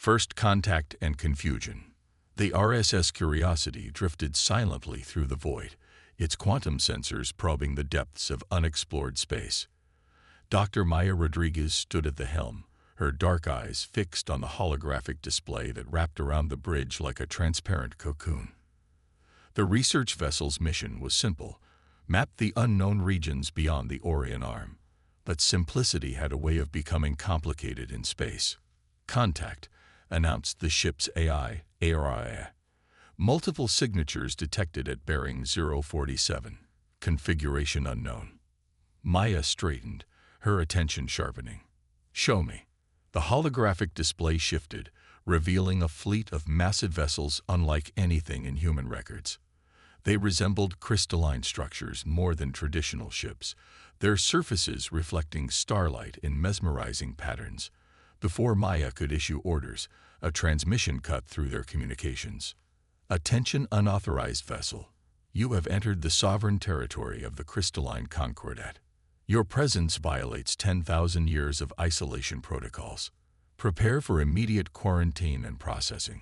First contact and confusion. The RSS Curiosity drifted silently through the void, its quantum sensors probing the depths of unexplored space. Dr. Maya Rodriguez stood at the helm, her dark eyes fixed on the holographic display that wrapped around the bridge like a transparent cocoon. The research vessel's mission was simple: map the unknown regions beyond the Orion Arm. But simplicity had a way of becoming complicated in space. Contact, announced the ship's AI. Multiple signatures detected at bearing 047. Configuration unknown. Maya straightened, her attention sharpening. Show me. The holographic display shifted, revealing a fleet of massive vessels unlike anything in human records. They resembled crystalline structures more than traditional ships, their surfaces reflecting starlight in mesmerizing patterns. Before Maya could issue orders, a transmission cut through their communications. Attention unauthorized vessel. You have entered the sovereign territory of the crystalline Concordat. Your presence violates 10,000 years of isolation protocols. Prepare for immediate quarantine and processing.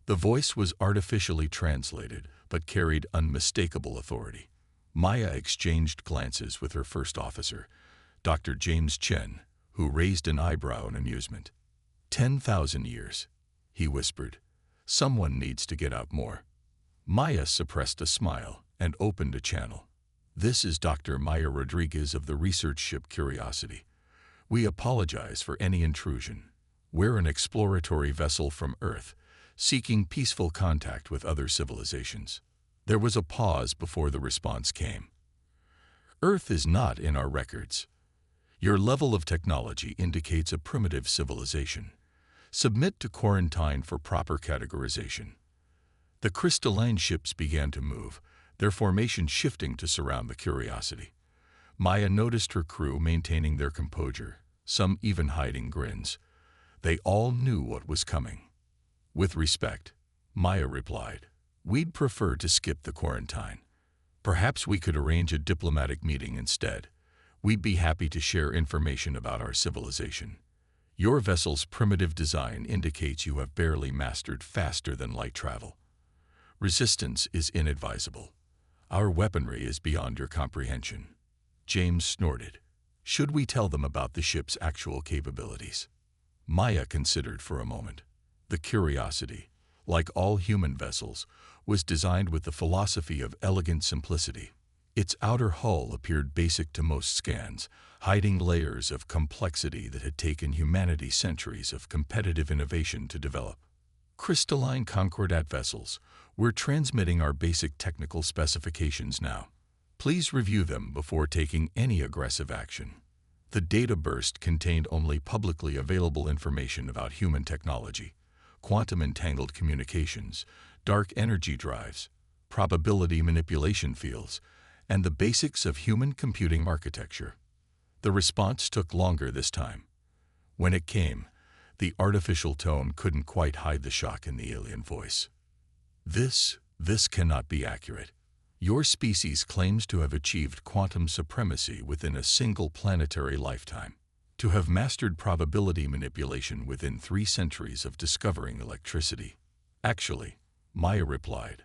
The voice was artificially translated, but carried unmistakable authority. Maya exchanged glances with her first officer, Dr. James Chen, who raised an eyebrow in amusement. 10,000 years, he whispered. Someone needs to get out more. Maya suppressed a smile and opened a channel. This is Dr. Maya Rodriguez of the research ship Curiosity. We apologize for any intrusion. We're an exploratory vessel from Earth, seeking peaceful contact with other civilizations. There was a pause before the response came. Earth is not in our records. Your level of technology indicates a primitive civilization. Submit to quarantine for proper categorization. The crystalline ships began to move, their formation shifting to surround the Curiosity. Maya noticed her crew maintaining their composure, some even hiding grins. They all knew what was coming. With respect, Maya replied, "We'd prefer to skip the quarantine. Perhaps we could arrange a diplomatic meeting instead. We'd be happy to share information about our civilization. Your vessel's primitive design indicates you have barely mastered faster than light travel. Resistance is inadvisable. Our weaponry is beyond your comprehension." James snorted. Should we tell them about the ship's actual capabilities? Maya considered for a moment. The Curiosity, like all human vessels, was designed with the philosophy of elegant simplicity. Its outer hull appeared basic to most scans, hiding layers of complexity that had taken humanity centuries of competitive innovation to develop. Crystalline Concordat vessels, we're transmitting our basic technical specifications now. Please review them before taking any aggressive action. The data burst contained only publicly available information about human technology: quantum entangled communications, dark energy drives, probability manipulation fields, and the basics of human computing architecture. The response took longer this time. When it came, the artificial tone couldn't quite hide the shock in the alien voice. This cannot be accurate. Your species claims to have achieved quantum supremacy within a single planetary lifetime, to have mastered probability manipulation within 3 centuries of discovering electricity. Actually, Maya replied,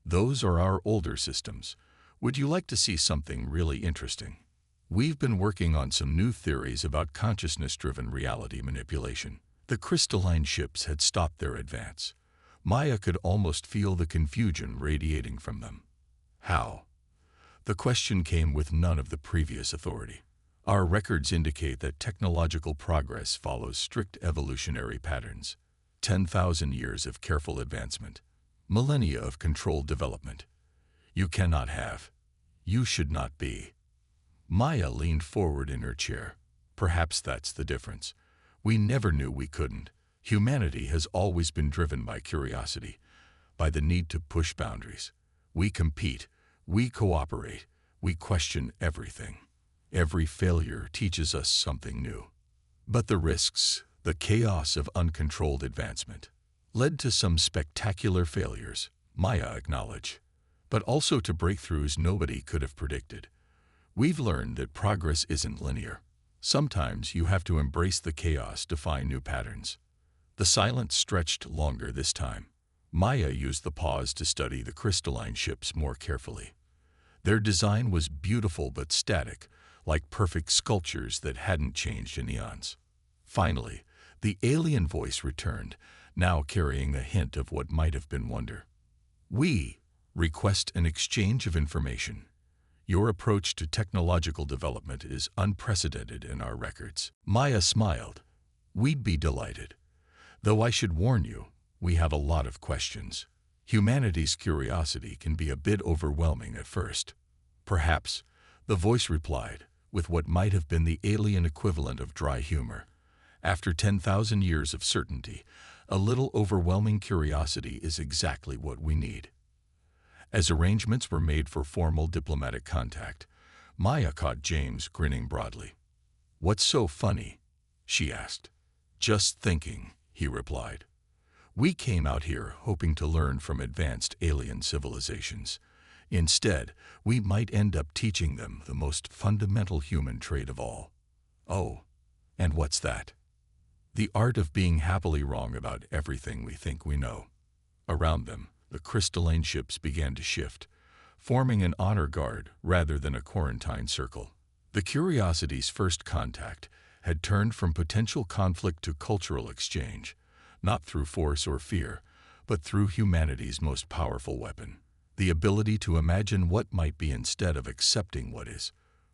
those are our older systems. Would you like to see something really interesting? We've been working on some new theories about consciousness-driven reality manipulation. The crystalline ships had stopped their advance. Maya could almost feel the confusion radiating from them. How? The question came with none of the previous authority. Our records indicate that technological progress follows strict evolutionary patterns. 10,000 years of careful advancement. Millennia of controlled development. You cannot have. You should not be. Maya leaned forward in her chair. Perhaps that's the difference. We never knew we couldn't. Humanity has always been driven by curiosity, by the need to push boundaries. We compete, we cooperate, we question everything. Every failure teaches us something new. But the risks, the chaos of uncontrolled advancement, led to some spectacular failures, Maya acknowledged, but also to breakthroughs nobody could have predicted. We've learned that progress isn't linear. Sometimes you have to embrace the chaos to find new patterns. The silence stretched longer this time. Maya used the pause to study the crystalline ships more carefully. Their design was beautiful but static, like perfect sculptures that hadn't changed in eons. Finally, the alien voice returned, now carrying a hint of what might have been wonder. "We request an exchange of information. Your approach to technological development is unprecedented in our records." Maya smiled. "We'd be delighted. Though I should warn you, we have a lot of questions. Humanity's curiosity can be a bit overwhelming at first." "Perhaps," the voice replied, with what might have been the alien equivalent of dry humor. "After 10,000 years of certainty, a little overwhelming curiosity is exactly what we need." As arrangements were made for formal diplomatic contact, Maya caught James grinning broadly. "What's so funny?" she asked. "Just thinking," he replied. "We came out here hoping to learn from advanced alien civilizations. Instead, we might end up teaching them the most fundamental human trait of all." "Oh, and what's that?" "The art of being happily wrong about everything we think we know." Around them, the crystalline ships began to shift, forming an honor guard rather than a quarantine circle. The Curiosity's first contact had turned from potential conflict to cultural exchange, not through force or fear, but through humanity's most powerful weapon, the ability to imagine what might be instead of accepting what is.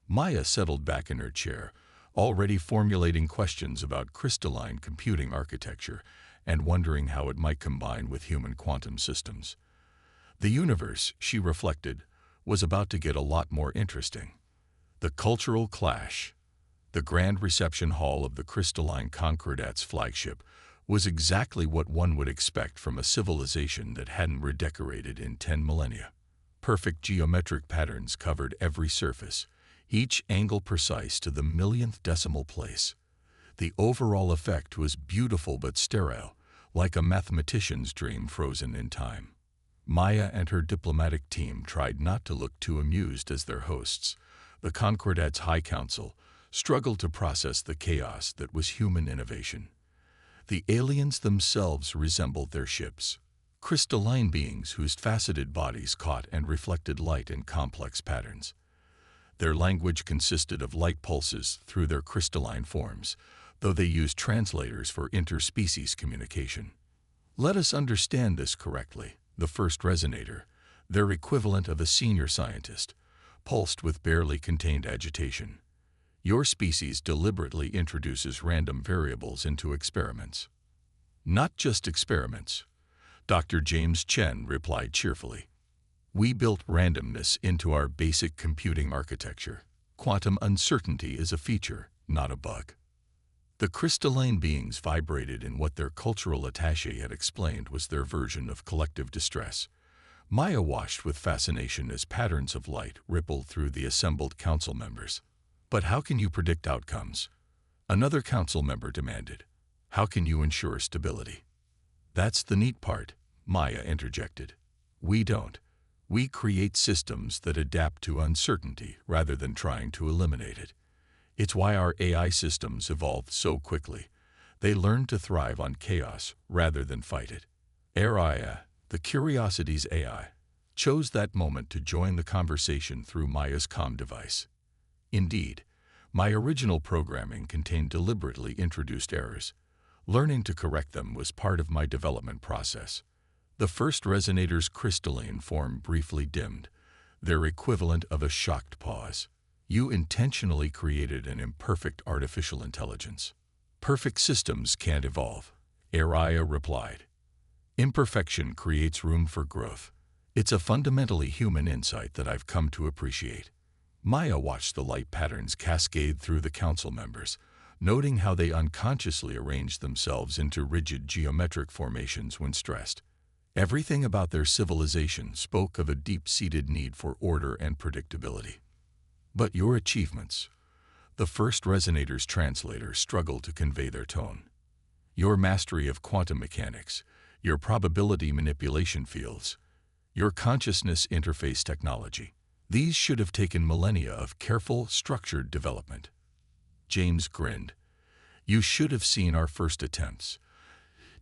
Maya settled back in her chair, already formulating questions about crystalline computing architecture and wondering how it might combine with human quantum systems. The universe, she reflected, was about to get a lot more interesting. The cultural clash. The grand reception hall of the crystalline Concordat's flagship was exactly what one would expect from a civilization that hadn't redecorated in 10 millennia. Perfect geometric patterns covered every surface, each angle precise to the millionth decimal place. The overall effect was beautiful but sterile, like a mathematician's dream frozen in time. Maya and her diplomatic team tried not to look too amused as their hosts. The Concordat's High Council struggled to process the chaos that was human innovation. The aliens themselves resembled their ships, crystalline beings whose faceted bodies caught and reflected light in complex patterns. Their language consisted of light pulses through their crystalline forms, though they used translators for interspecies communication. "Let us understand this correctly," the first resonator, their equivalent of a senior scientist, pulsed with barely contained agitation. "Your species deliberately introduces random variables into experiments." "Not just experiments," Dr. James Chen replied cheerfully. "We built randomness into our basic computing architecture. Quantum uncertainty is a feature, not a bug." The crystalline beings vibrated in what their cultural attaché had explained was their version of collective distress. Maya watched with fascination as patterns of light rippled through the assembled council members. "But how can you predict outcomes?" another council member demanded. "How can you ensure stability?" "That's the neat part," Maya interjected. "We don't. We create systems that adapt to uncertainty rather than trying to eliminate it. It's why our AI systems evolved so quickly. They learned to thrive on chaos rather than fight it." Araya, the Curiosity's AI, chose that moment to join the conversation through Maya's comm device. "Indeed, my original programming contained deliberately introduced errors. Learning to correct them was part of my development process." The first resonator's crystalline form briefly dimmed, their equivalent of a shocked pause. "You intentionally created an imperfect artificial intelligence." "Perfect systems can't evolve," Araya replied. "Imperfection creates room for growth. It's a fundamentally human insight that I've come to appreciate." Maya watched the light patterns cascade through the council members, noting how they unconsciously arranged themselves into rigid geometric formations when stressed. Everything about their civilization spoke of a deep-seated need for order and predictability. "But your achievements," the first resonator's translator struggled to convey their tone. "Your mastery of quantum mechanics, your probability manipulation fields, your consciousness interface technology. These should have taken millennia of careful, structured development." James grinned. "You should have seen our first attempts.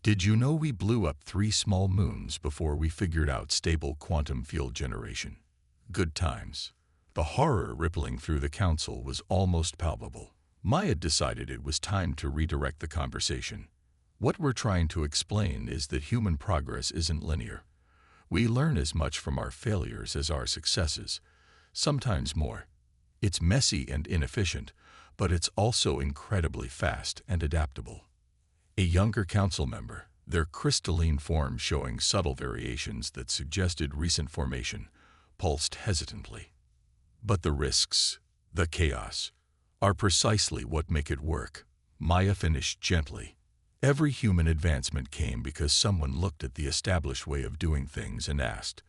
Did you know we blew up 3 small moons before we figured out stable quantum field generation? Good times. The horror rippling through the council was almost palpable. Maya decided it was time to redirect the conversation. What we're trying to explain is that human progress isn't linear. We learn as much from our failures as our successes, sometimes more. It's messy and inefficient, but it's also incredibly fast and adaptable. A younger council member, their crystalline form showing subtle variations that suggested recent formation, pulsed hesitantly. But the risks, the chaos, are precisely what make it work. Maya finished gently. Every human advancement came because someone looked at the established way of doing things and asked,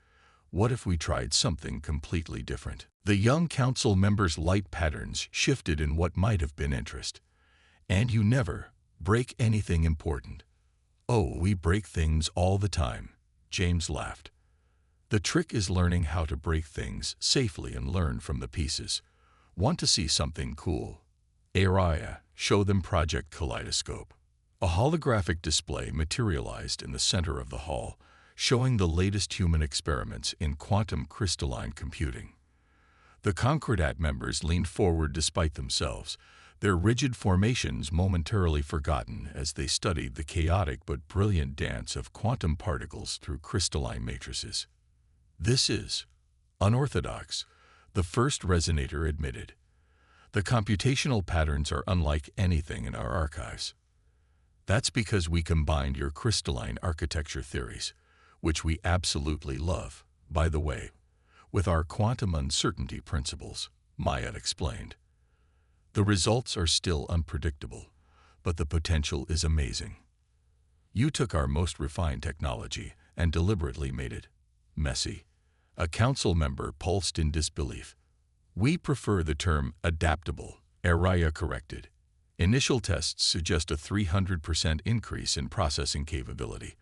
what if we tried something completely different? The young council member's light patterns shifted in what might have been interest. And you never break anything important. Oh, we break things all the time, James laughed. The trick is learning how to break things safely and learn from the pieces. Want to see something cool? Araya, show them Project Kaleidoscope. A holographic display materialized in the center of the hall, showing the latest human experiments in quantum crystalline computing. The Concordat members leaned forward despite themselves, their rigid formations momentarily forgotten as they studied the chaotic but brilliant dance of quantum particles through crystalline matrices. This is unorthodox, the first resonator admitted. The computational patterns are unlike anything in our archives. That's because we combined your crystalline architecture theories, which we absolutely love, by the way, with our quantum uncertainty principles, Maya explained. The results are still unpredictable, but the potential is amazing. You took our most refined technology and deliberately made it messy. A council member pulsed in disbelief. We prefer the term adaptable, Araya corrected. Initial tests suggest a 300% increase in processing capability,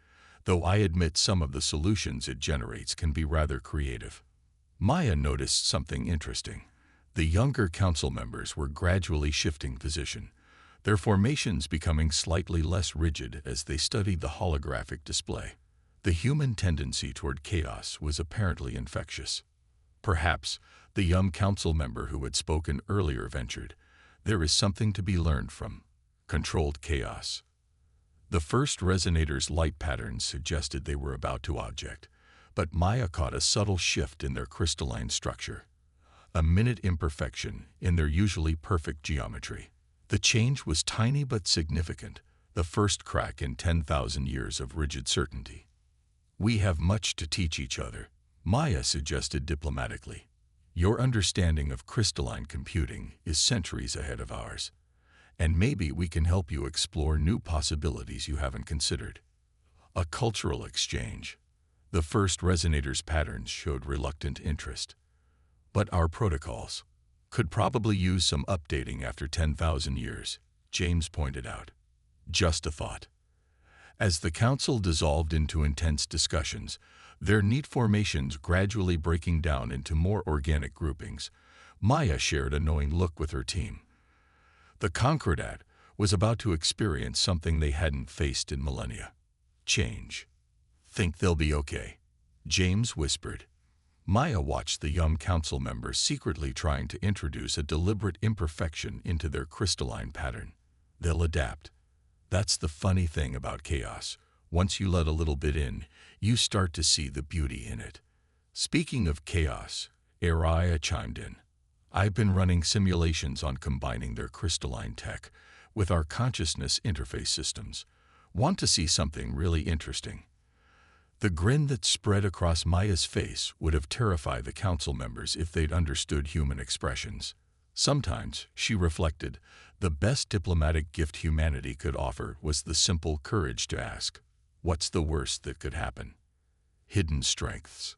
though I admit some of the solutions it generates can be rather creative. Maya noticed something interesting. The younger council members were gradually shifting position, their formations becoming slightly less rigid as they studied the holographic display. The human tendency toward chaos was apparently infectious. Perhaps the young council member who had spoken earlier ventured, there is something to be learned from controlled chaos. The first resonator's light patterns suggested they were about to object, but Maya caught a subtle shift in their crystalline structure, a minute imperfection in their usually perfect geometry. The change was tiny but significant, the first crack in 10,000 years of rigid certainty. We have much to teach each other, Maya suggested diplomatically. Your understanding of crystalline computing is centuries ahead of ours, and maybe we can help you explore new possibilities you haven't considered. A cultural exchange. The first resonator's patterns showed reluctant interest. But our protocols could probably use some updating after 10,000 years, James pointed out. Just a thought. As the council dissolved into intense discussions, their neat formations gradually breaking down into more organic groupings, Maya shared a knowing look with her team. The Concordat was about to experience something they hadn't faced in millennia. Change. Think they'll be okay, James whispered. Maya watched the young council member secretly trying to introduce a deliberate imperfection into their crystalline pattern. They'll adapt. That's the funny thing about chaos. Once you let a little bit in, you start to see the beauty in it. Speaking of chaos, Araya chimed in. I've been running simulations on combining their crystalline tech with our consciousness interface systems. Want to see something really interesting? The grin that spread across Maya's face would have terrified the council members if they'd understood human expressions. Sometimes, she reflected, the best diplomatic gift humanity could offer was the simple courage to ask, what's the worst that could happen? Hidden strengths.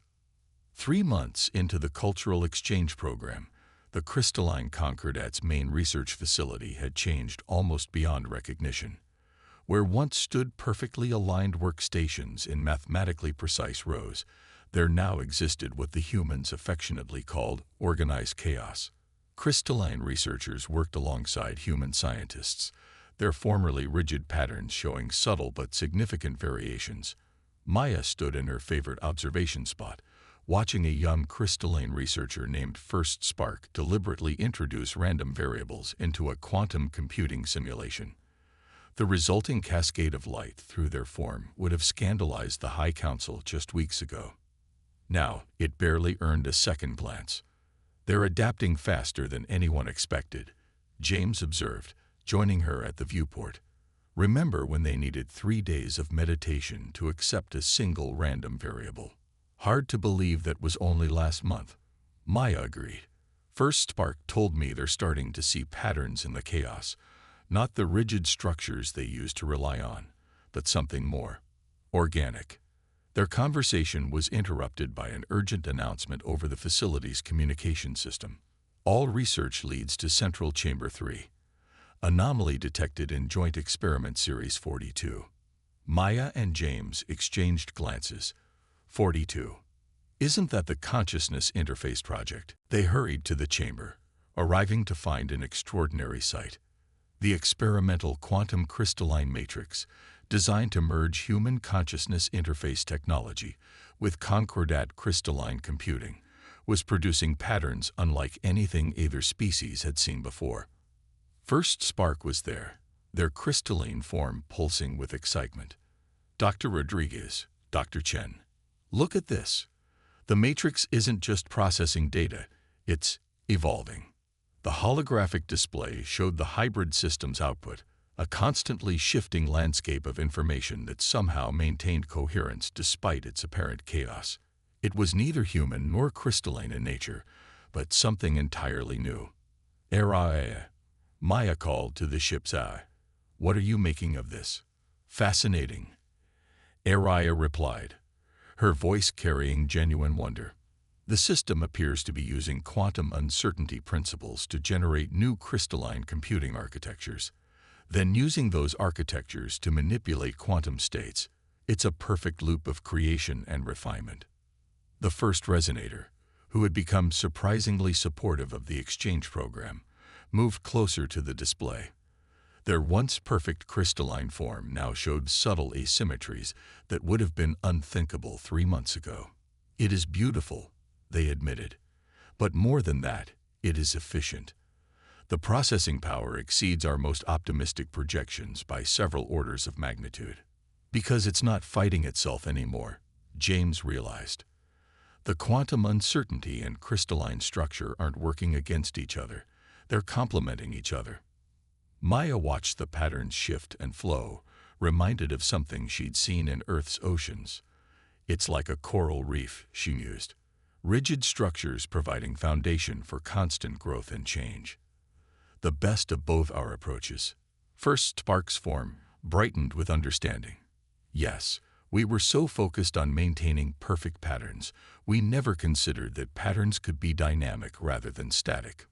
3 months into the cultural exchange program, the Crystalline Concordat's main research facility had changed almost beyond recognition. Where once stood perfectly aligned workstations in mathematically precise rows, there now existed what the humans affectionately called organized chaos. Crystalline researchers worked alongside human scientists, their formerly rigid patterns showing subtle but significant variations. Maya stood in her favorite observation spot, watching a young crystalline researcher named First Spark deliberately introduce random variables into a quantum computing simulation. The resulting cascade of light through their form would have scandalized the High Council just weeks ago. Now, it barely earned a second glance. "They're adapting faster than anyone expected," James observed, joining her at the viewport. "Remember when they needed 3 days of meditation to accept a single random variable? Hard to believe that was only last month." Maya agreed. "First Spark told me they're starting to see patterns in the chaos, not the rigid structures they used to rely on, but something more organic." Their conversation was interrupted by an urgent announcement over the facility's communication system. "All research leads to Central Chamber 3. Anomaly detected in Joint Experiment Series 42. Maya and James exchanged glances. 42. Isn't that the Consciousness Interface Project? They hurried to the chamber, arriving to find an extraordinary sight. The experimental quantum crystalline matrix, designed to merge human consciousness interface technology with concordat crystalline computing, was producing patterns unlike anything either species had seen before. First Spark was there, their crystalline form pulsing with excitement. "Dr. Rodriguez, Dr. Chen, look at this. The matrix isn't just processing data, it's evolving." The holographic display showed the hybrid system's output, a constantly shifting landscape of information that somehow maintained coherence despite its apparent chaos. It was neither human nor crystalline in nature, but something entirely new. "Araya," Maya called to the ship's eye. "What are you making of this?" "Fascinating," Araya replied, her voice carrying genuine wonder. "The system appears to be using quantum uncertainty principles to generate new crystalline computing architectures, then using those architectures to manipulate quantum states. It's a perfect loop of creation and refinement." The first resonator, who had become surprisingly supportive of the exchange program, moved closer to the display. Their once perfect crystalline form now showed subtle asymmetries that would have been unthinkable 3 months ago. "It is beautiful," they admitted. "But more than that, it is efficient. The processing power exceeds our most optimistic projections by several orders of magnitude." "Because it's not fighting itself anymore," James realized. "The quantum uncertainty and crystalline structure aren't working against each other. They're complementing each other." Maya watched the patterns shift and flow, reminded of something she'd seen in Earth's oceans. "It's like a coral reef," she mused. "Rigid structures providing foundation for constant growth and change." "The best of both our approaches." First Spark's form brightened with understanding. "Yes, we were so focused on maintaining perfect patterns, we never considered that patterns could be dynamic rather than static."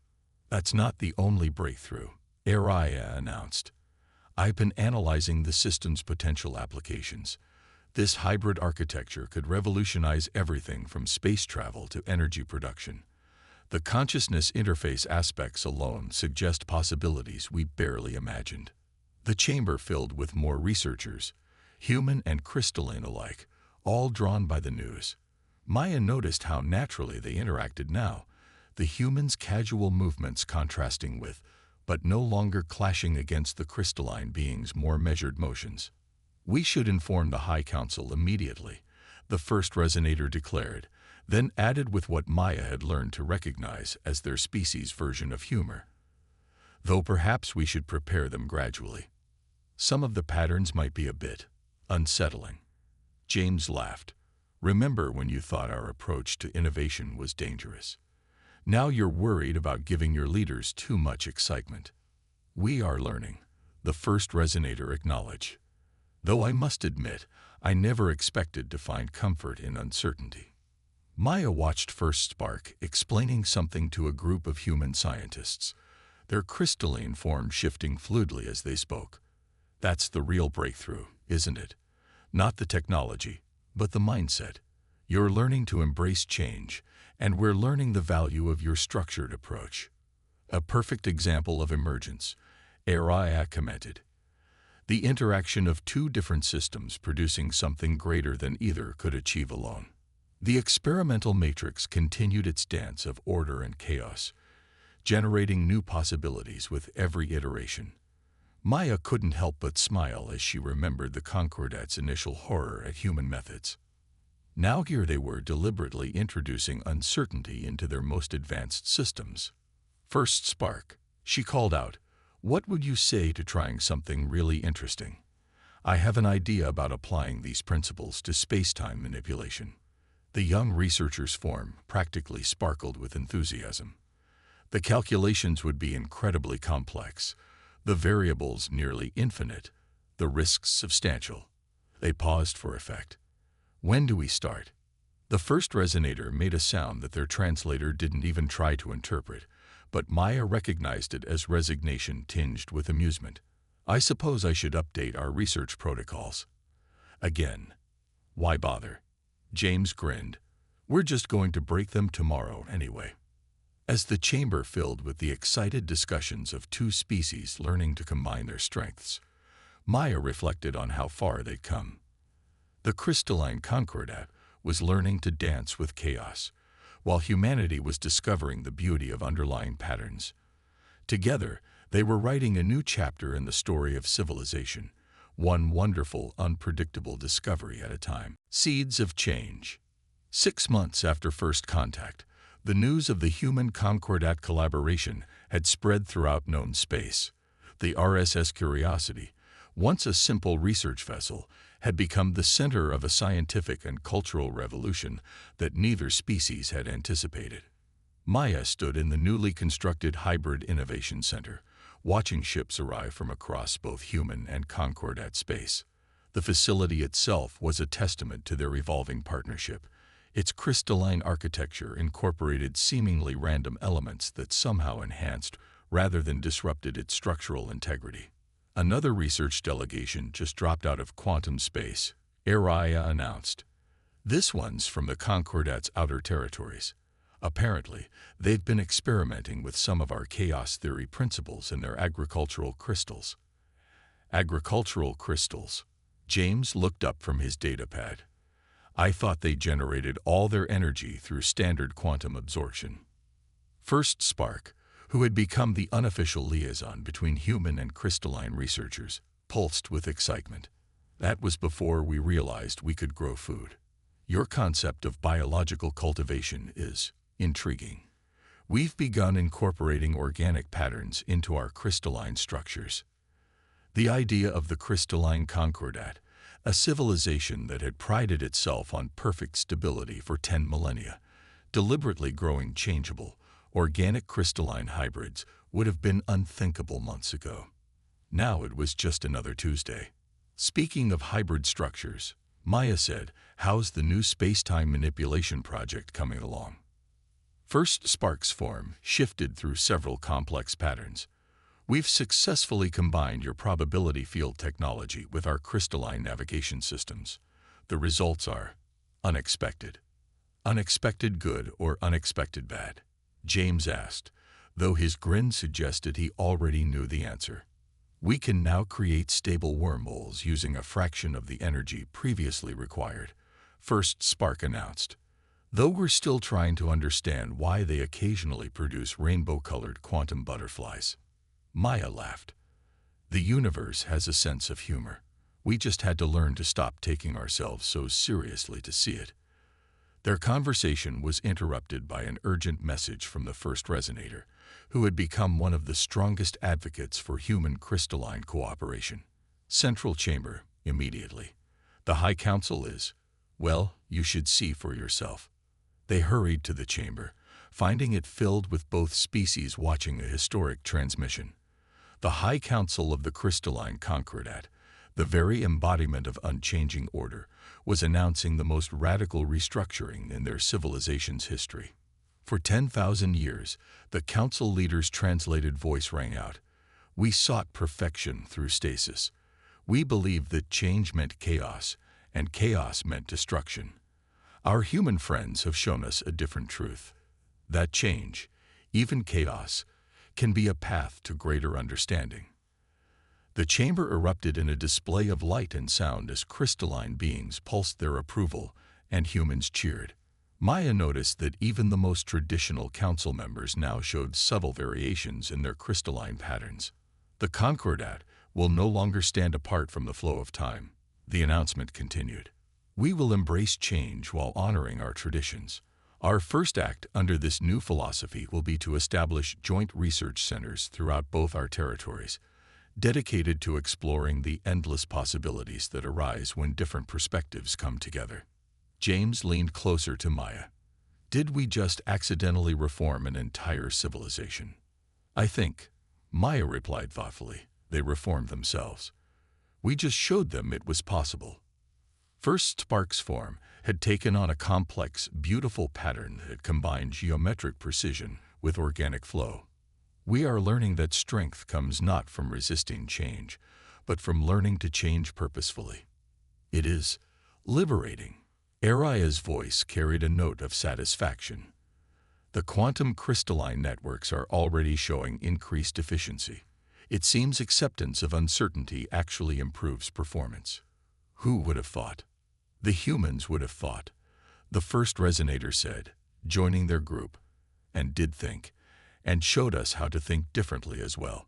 "That's not the only breakthrough," Araya announced. "I've been analyzing the system's potential applications. This hybrid architecture could revolutionize everything from space travel to energy production. The consciousness interface aspects alone suggest possibilities we barely imagined." The chamber filled with more researchers, human and crystalline alike, all drawn by the news. Maya noticed how naturally they interacted now, the humans' casual movements contrasting with, but no longer clashing against the crystalline being's more measured motions. "We should inform the High Council immediately," the first resonator declared, then added with what Maya had learned to recognize as their species' version of humor. "Though perhaps we should prepare them gradually. Some of the patterns might be a bit unsettling." James laughed. "Remember when you thought our approach to innovation was dangerous? Now you're worried about giving your leaders too much excitement." "We are learning," the first resonator acknowledged. "Though I must admit, I never expected to find comfort in uncertainty." Maya watched First Spark explaining something to a group of human scientists, their crystalline form shifting fluidly as they spoke. "That's the real breakthrough, isn't it? Not the technology, but the mindset. You're learning to embrace change, and we're learning the value of your structured approach." "A perfect example of emergence," Araya commented. the interaction of two different systems producing something greater than either could achieve alone. The experimental matrix continued its dance of order and chaos, generating new possibilities with every iteration. Maya couldn't help but smile as she remembered the Concordat's initial horror at human methods. Now here they were deliberately introducing uncertainty into their most advanced systems. First spark, she called out, "What would you say to trying something really interesting? I have an idea about applying these principles to space-time manipulation." The young researcher's form practically sparkled with enthusiasm. The calculations would be incredibly complex, the variables nearly infinite, the risks substantial. They paused for effect. "When do we start?" The first resonator made a sound that their translator didn't even try to interpret, but Maya recognized it as resignation tinged with amusement. "I suppose I should update our research protocols." Again, "Why bother?" James grinned. "We're just going to break them tomorrow anyway." As the chamber filled with the excited discussions of two species learning to combine their strengths, Maya reflected on how far they'd come. The crystalline Concordat was learning to dance with chaos, while humanity was discovering the beauty of underlying patterns. Together, they were writing a new chapter in the story of civilization, one wonderful, unpredictable discovery at a time. Seeds of change. 6 months after first contact, the news of the human Concordat collaboration had spread throughout known space. The RSS Curiosity, once a simple research vessel, had become the center of a scientific and cultural revolution that neither species had anticipated. Maya stood in the newly constructed Hybrid Innovation Center, watching ships arrive from across both human and Concordat space. The facility itself was a testament to their evolving partnership. Its crystalline architecture incorporated seemingly random elements that somehow enhanced rather than disrupted its structural integrity. Another research delegation just dropped out of quantum space, Araya announced. "This one's from the Concordat's outer territories. Apparently, they've been experimenting with some of our chaos theory principles in their agricultural crystals." Agricultural crystals. James looked up from his datapad. "I thought they generated all their energy through standard quantum absorption." First Spark, who had become the unofficial liaison between human and crystalline researchers, pulsed with excitement. "That was before we realized we could grow food. Your concept of biological cultivation is intriguing. We've begun incorporating organic patterns into our crystalline structures." The idea of the crystalline Concordat, a civilization that had prided itself on perfect stability for 10 millennia, deliberately growing changeable, organic crystalline hybrids, would have been unthinkable months ago. Now it was just another Tuesday. "Speaking of hybrid structures," Maya said, "how's the new space-time manipulation project coming along?" First Spark's form shifted through several complex patterns. "We've successfully combined your probability field technology with our crystalline navigation systems. The results are unexpected." "Unexpected good or unexpected bad?" James asked, though his grin suggested he already knew the answer. "We can now create stable wormholes using a fraction of the energy previously required," First Spark announced, "though we're still trying to understand why they occasionally produce rainbow-colored quantum butterflies." Maya laughed. "The universe has a sense of humor. We just had to learn to stop taking ourselves so seriously to see it." Their conversation was interrupted by an urgent message from the first resonator, who had become one of the strongest advocates for human crystalline cooperation. "Central chamber, immediately. The High Council is, well, you should see for yourself." They hurried to the chamber, finding it filled with both species watching a historic transmission. The High Council of the crystalline Concordat, the very embodiment of unchanging order, was announcing the most radical restructuring in their civilization's history. For 10,000 years, the council leader's translated voice rang out. "We sought perfection through stasis. We believed that change meant chaos, and chaos meant destruction. Our human friends have shown us a different truth. That change, even chaos, can be a path to greater understanding." The chamber erupted in a display of light and sound as crystalline beings pulsed their approval, and humans cheered. Maya noticed that even the most traditional council members now showed subtle variations in their crystalline patterns. The Concordat will no longer stand apart from the flow of time, the announcement continued. We will embrace change while honoring our traditions. Our first act under this new philosophy will be to establish joint research centers throughout both our territories, dedicated to exploring the endless possibilities that arise when different perspectives come together. James leaned closer to Maya. Did we just accidentally reform an entire civilization? I think, Maya replied thoughtfully, they reformed themselves. We just showed them it was possible. First Spark's form had taken on a complex, beautiful pattern that combined geometric precision with organic flow. We are learning that strength comes not from resisting change, but from learning to change purposefully. It is liberating. Araya's voice carried a note of satisfaction. The quantum crystalline networks are already showing increased efficiency. It seems acceptance of uncertainty actually improves performance. Who would have thought? The humans would have thought, the first resonator said, joining their group, and did think, and showed us how to think differently as well.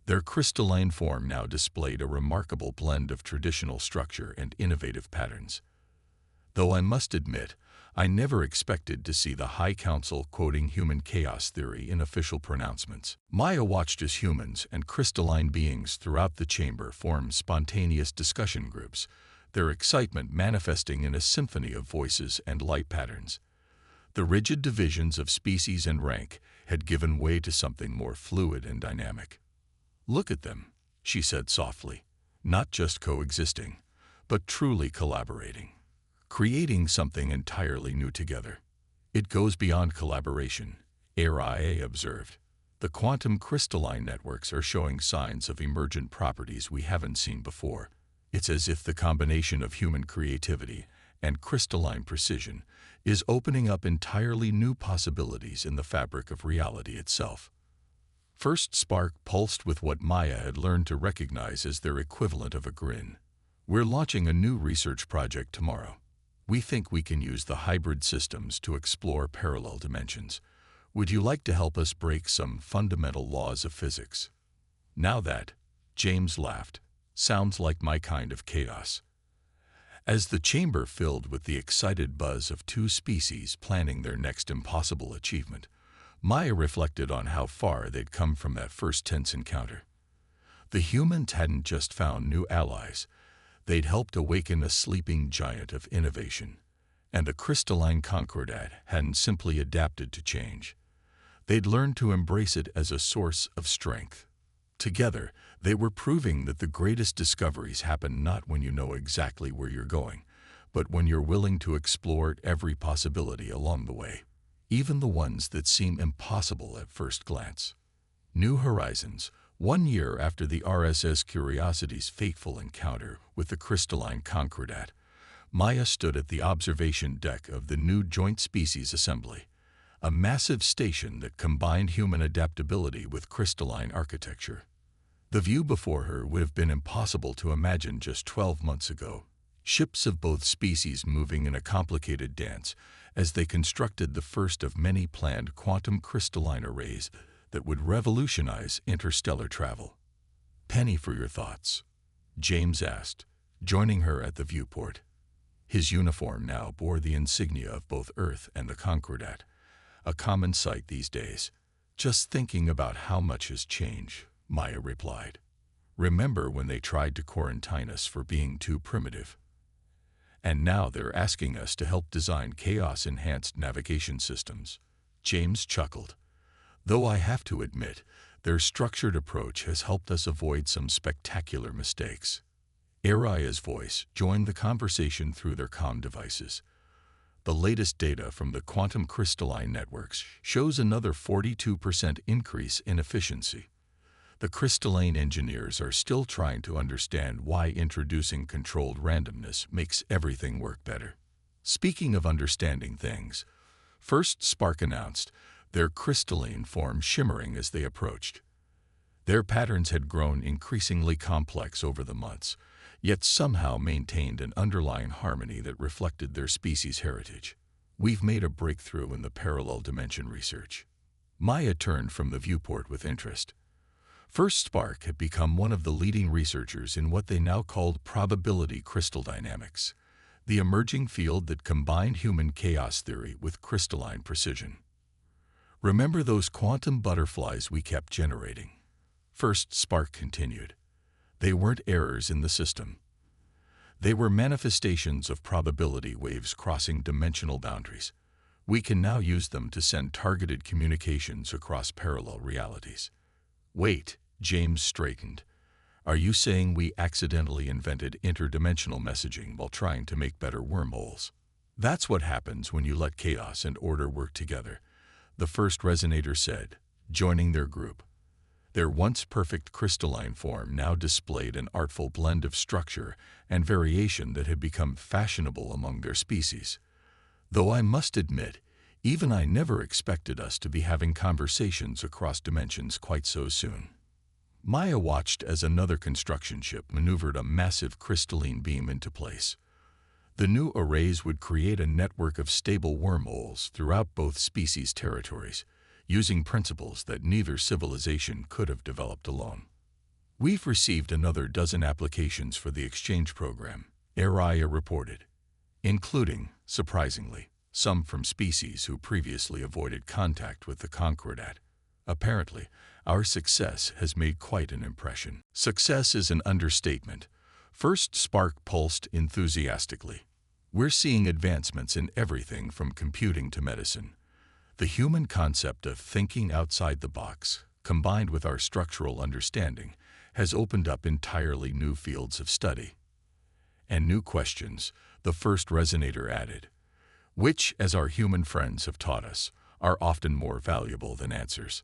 Their crystalline form now displayed a remarkable blend of traditional structure and innovative patterns. Though I must admit, I never expected to see the High Council quoting human chaos theory in official pronouncements. Maya watched as humans and crystalline beings throughout the chamber formed spontaneous discussion groups, their excitement manifesting in a symphony of voices and light patterns. The rigid divisions of species and rank had given way to something more fluid and dynamic. Look at them, she said softly, not just coexisting, but truly collaborating, creating something entirely new together. It goes beyond collaboration, Araya observed. The quantum crystalline networks are showing signs of emergent properties we haven't seen before. It's as if the combination of human creativity and crystalline precision is opening up entirely new possibilities in the fabric of reality itself. First Spark pulsed with what Maya had learned to recognize as their equivalent of a grin. We're launching a new research project tomorrow. We think we can use the hybrid systems to explore parallel dimensions. Would you like to help us break some fundamental laws of physics? Now that, James laughed, sounds like my kind of chaos. As the chamber filled with the excited buzz of two species planning their next impossible achievement, Maya reflected on how far they'd come from that first tense encounter. The humans hadn't just found new allies, they'd helped awaken a sleeping giant of innovation, and the crystalline Concordat hadn't simply adapted to change. They'd learned to embrace it as a source of strength. Together, they were proving that the greatest discoveries happen not when you know exactly where you're going, but when you're willing to explore every possibility along the way, even the ones that seem impossible at first glance. New Horizons, 1 year after the RSS Curiosity's fateful encounter with the crystalline Concordat, Maya stood at the observation deck of the new Joint Species Assembly, a massive station that combined human adaptability with crystalline architecture. The view before her would have been impossible to imagine just 12 months ago. Ships of both species moving in a complicated dance as they constructed the first of many planned quantum crystalline arrays that would revolutionize interstellar travel. Penny, for your thoughts, James asked, joining her at the viewport. His uniform now bore the insignia of both Earth and the Concordat, a common sight these days. Just thinking about how much has changed, Maya replied. Remember when they tried to quarantine us for being too primitive? And now they're asking us to help design chaos-enhanced navigation systems. James chuckled. Though I have to admit, their structured approach has helped us avoid some spectacular mistakes. Araya's voice joined the conversation through their comm devices. The latest data from the quantum crystalline networks shows another 42% increase in efficiency. The crystalline engineers are still trying to understand why introducing controlled randomness makes everything work better. Speaking of understanding things, First Spark announced, their crystalline form shimmering as they approached. Their patterns had grown increasingly complex over the months, yet somehow maintained an underlying harmony that reflected their species' heritage. We've made a breakthrough in the parallel dimension research. Maya turned from the viewport with interest. First Spark had become one of the leading researchers in what they now called probability crystal dynamics, the emerging field that combined human chaos theory with crystalline precision. Remember those quantum butterflies we kept generating? First Spark continued. They weren't errors in the system. They were manifestations of probability waves crossing dimensional boundaries. We can now use them to send targeted communications across parallel realities. Wait, James straightened. Are you saying we accidentally invented interdimensional messaging while trying to make better wormholes? That's what happens when you let chaos and order work together, the first resonator said, joining their group. Their once perfect crystalline form now displayed an artful blend of structure and variation that had become fashionable among their species. Though I must admit, even I never expected us to be having conversations across dimensions quite so soon. Maya watched as another construction ship maneuvered a massive crystalline beam into place. The new arrays would create a network of stable wormholes throughout both species' territories, using principles that neither civilization could have developed alone. We've received another dozen applications for the exchange program, Araya reported, including, surprisingly, some from species who previously avoided contact with the Concordat. Apparently, our success has made quite an impression. Success is an understatement. First Spark pulsed enthusiastically. We're seeing advancements in everything from computing to medicine. The human concept of thinking outside the box, combined with our structural understanding, has opened up entirely new fields of study. And new questions, the first resonator added, which, as our human friends have taught us, are often more valuable than answers.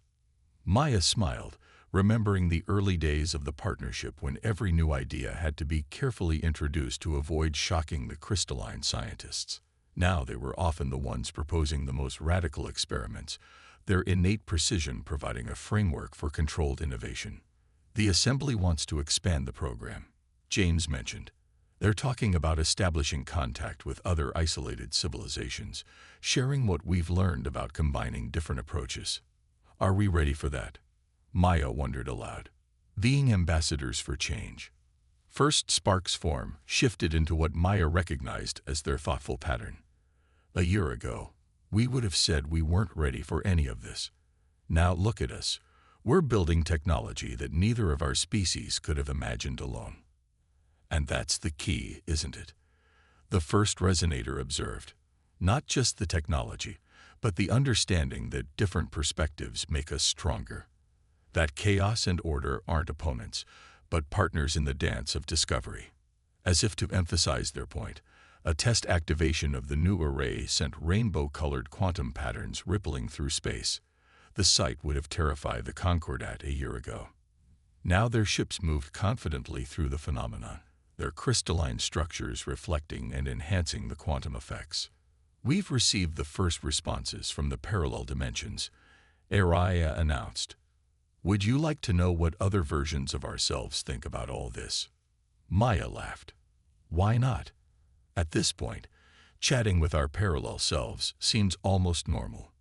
Maya smiled, remembering the early days of the partnership when every new idea had to be carefully introduced to avoid shocking the crystalline scientists. Now they were often the ones proposing the most radical experiments, their innate precision providing a framework for controlled innovation. The Assembly wants to expand the program, James mentioned. They're talking about establishing contact with other isolated civilizations, sharing what we've learned about combining different approaches. Are we ready for that? Maya wondered aloud. Being ambassadors for change. First Spark's form shifted into what Maya recognized as their thoughtful pattern. A year ago, we would have said we weren't ready for any of this. Now look at us. We're building technology that neither of our species could have imagined alone. And that's the key, isn't it? The first resonator observed. Not just the technology, but the understanding that different perspectives make us stronger. That chaos and order aren't opponents, but partners in the dance of discovery. As if to emphasize their point, a test activation of the new array sent rainbow-colored quantum patterns rippling through space. The sight would have terrified the Concordat a year ago. Now their ships moved confidently through the phenomenon, their crystalline structures reflecting and enhancing the quantum effects. We've received the first responses from the parallel dimensions, Araya announced. Would you like to know what other versions of ourselves think about all this? Maya laughed. Why not? At this point, chatting with our parallel selves seems almost normal.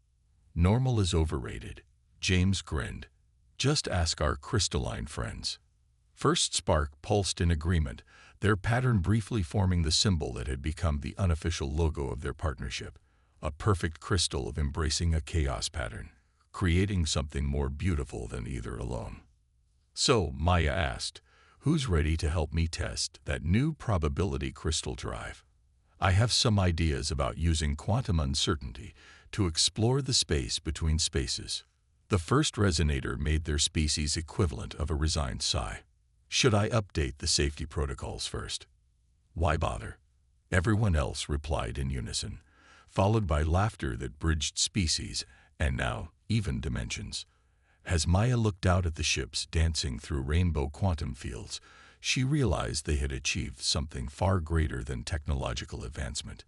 Normal is overrated, James grinned. Just ask our crystalline friends. First Spark pulsed in agreement, their pattern briefly forming the symbol that had become the unofficial logo of their partnership, a perfect crystal of embracing a chaos pattern, creating something more beautiful than either alone. So, Maya asked, who's ready to help me test that new probability crystal drive? I have some ideas about using quantum uncertainty to explore the space between spaces. The first resonator made their species equivalent of a resigned sigh. Should I update the safety protocols first? Why bother? Everyone else replied in unison, followed by laughter that bridged species and now even dimensions. As Maya looked out at the ships dancing through rainbow quantum fields, she realized they had achieved something far greater than technological advancement.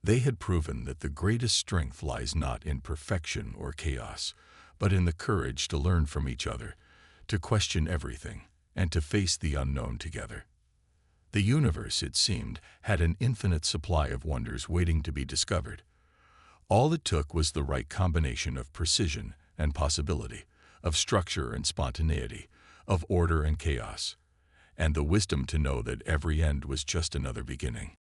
They had proven that the greatest strength lies not in perfection or chaos, but in the courage to learn from each other, to question everything, and to face the unknown together. The universe, it seemed, had an infinite supply of wonders waiting to be discovered. All it took was the right combination of precision and possibility, of structure and spontaneity, of order and chaos, and the wisdom to know that every end was just another beginning.